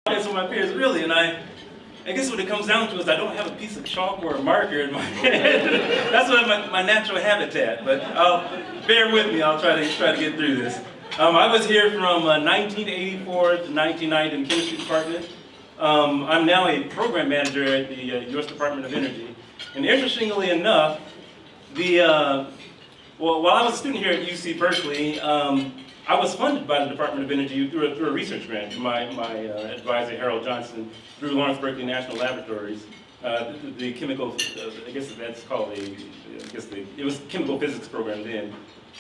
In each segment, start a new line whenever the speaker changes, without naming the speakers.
With my peers, really, and I guess what it comes down to is I don't have a piece of chalk or a marker in my head. That's what my natural habitat, but bear with me, I'll try to get through this. I was here from 1984 to 1990 in the chemistry department. I'm now a program manager at the U.S. Department of Energy. And interestingly enough, while I was a student here at UC Berkeley, I was funded by the Department of Energy through a research grant from my advisor, Harold Johnson, through Lawrence Berkeley National Laboratories. The chemical, I guess that's called it was chemical physics program then.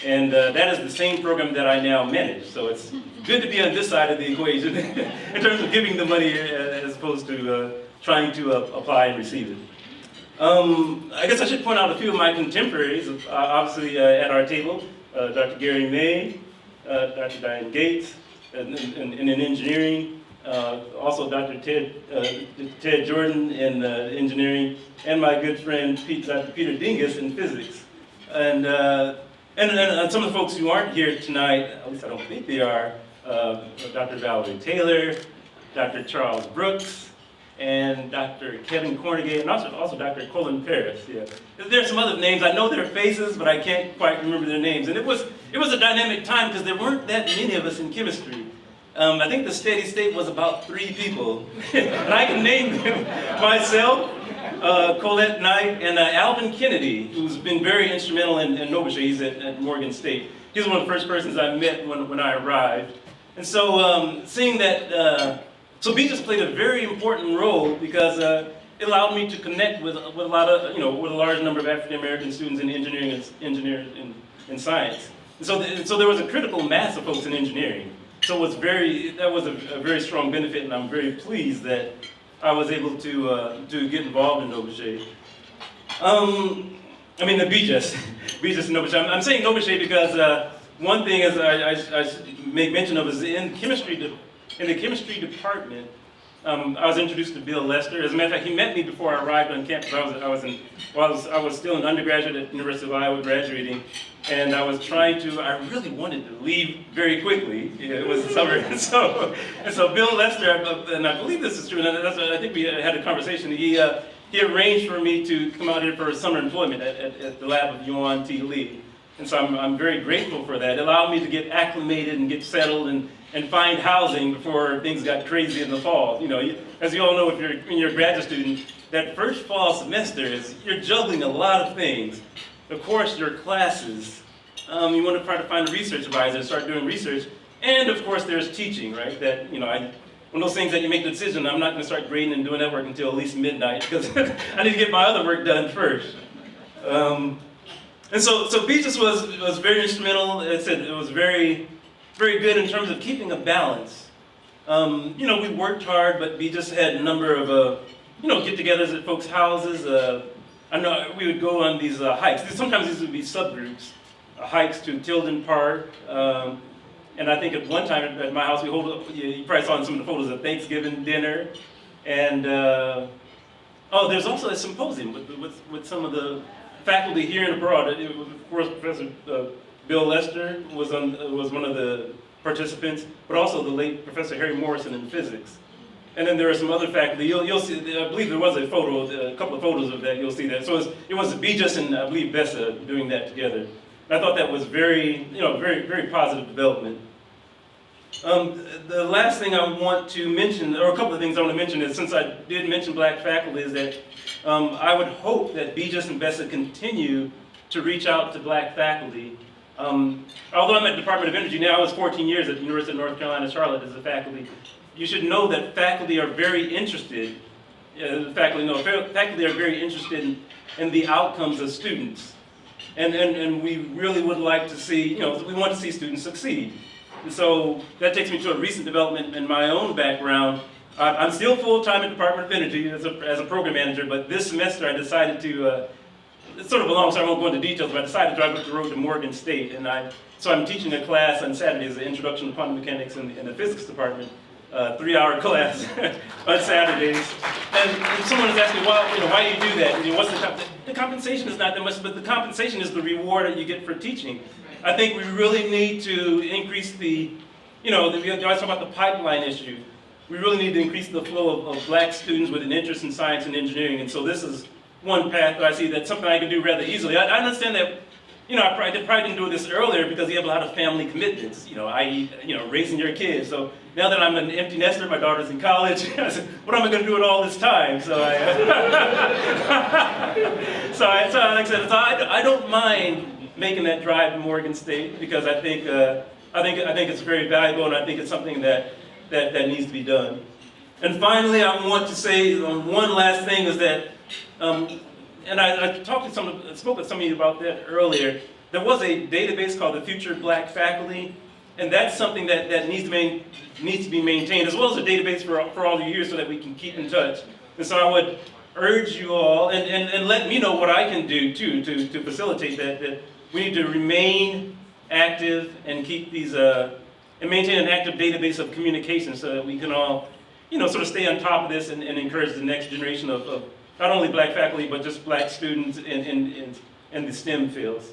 And that is the same program that I now manage. So it's good to be on this side of the equation in terms of giving the money as opposed to trying to apply and receive it. I guess I should point out a few of my contemporaries, obviously at our table, Dr. Gary May, Dr. Diane Gates, in engineering, also Dr. Ted Jordan in engineering, and my good friend Dr. Peter Dingus in physics. And some of the folks who aren't here tonight, at least I don't think they are, Dr. Valerie Taylor, Dr. Charles Brooks, and Dr. Kevin Cornegay, and also Dr. Colin Paris. Yeah. There's some other names. I know their faces, but I can't quite remember their names. And it was a dynamic time because there weren't that many of us in chemistry. I think the steady state was about 3 people. And I can name them myself, Colette Knight, and Alvin Kennedy, who's been very instrumental in Novachet. He's at Morgan State. He was one of the first persons I met when I arrived. And so seeing that, so BJS played a very important role because it allowed me to connect with a lot of, with a large number of African American students in engineering and science. And so there was a critical mass of folks in engineering. So that was a very strong benefit, and I'm very pleased that I was able to get involved in Novachet. The BJS and Novachet. I'm saying Novachet because one thing is I make mention of is in the chemistry department. I was introduced to Bill Lester. As a matter of fact, he met me before I arrived on campus. I was still an undergraduate at the University of Iowa, graduating, and I really wanted to leave very quickly. It was summer, and so Bill Lester, and I believe this is true, and I think we had a conversation. He arranged for me to come out here for summer employment at the lab of Yuan T. Lee. And so I'm very grateful for that. It allowed me to get acclimated and get settled and find housing before things got crazy in the fall. As you all know, when you're a graduate student, that first fall semester you're juggling a lot of things. Of course, your classes. You want to try to find a research advisor, start doing research, and of course there's teaching, right? That one of those things that you make the decision. I'm not going to start grading and doing that work until at least midnight because I need to get my other work done first. And so BJS was very instrumental. As I said, it was very, very good in terms of keeping a balance. We worked hard, but BJS had a number of, get-togethers at folks' houses. I know we would go on these hikes. Sometimes these would be subgroups, hikes to Tilden Park. And I think at one time at my house, you probably saw in some of the photos of Thanksgiving dinner. And, there's also a symposium with some of the faculty here and abroad. Of course, Professor Bill Lester was one of the participants, but also the late Professor Harry Morrison in physics. And then there are some other faculty. You'll see. I believe there was a couple of photos of that. You'll see that. So it was BJS and I believe Bessa doing that together. And I thought that was very, very, very positive development. The last thing I want to mention, or a couple of things I want to mention, is since I did mention black faculty, is that I would hope that BJS and Bessa continue to reach out to black faculty. Although I'm at the Department of Energy now, I was 14 years at the University of North Carolina, Charlotte as a faculty. You should know that faculty are very interested. Faculty are very interested in the outcomes of students, and we really would like to see. We want to see students succeed. And so that takes me to a recent development in my own background. I'm still full-time at the Department of Energy as a program manager, but this semester I decided to, it's sort of a long story, I won't go into details, but I decided to drive up the road to Morgan State. And so I'm teaching a class on Saturdays, the Introduction to Quantum Mechanics in the Physics Department, 3-hour class on Saturdays. And someone is asking, well, why do you do that? What's the compensation is not that much, but the compensation is the reward that you get for teaching. I think we really need to increase we always talk about the pipeline issue. we really need to increase the flow of black students with an interest in science and engineering. And so this is one path that I see that's something I can do rather easily. I understand that, I probably didn't do this earlier because you have a lot of family commitments, i.e., raising your kids. So now that I'm an empty nester, my daughter's in college, I said, what am I going to do with all this time? So like I said, I don't mind making that drive to Morgan State because I think it's very valuable, and I think it's something that needs to be done. And finally, I want to say one last thing is that, and I spoke with some of you about that earlier. There was a database called the Future Black Faculty, and that's something that needs to be maintained, as well as a database for all of you so that we can keep in touch. And so I would urge you all, and let me know what I can do too to facilitate that we need to remain active and keep these and maintain an active database of communication so that we can all sort of stay on top of this and encourage the next generation of not only black faculty, but just black students in the STEM fields.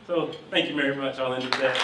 So thank you very much. I'll end with that.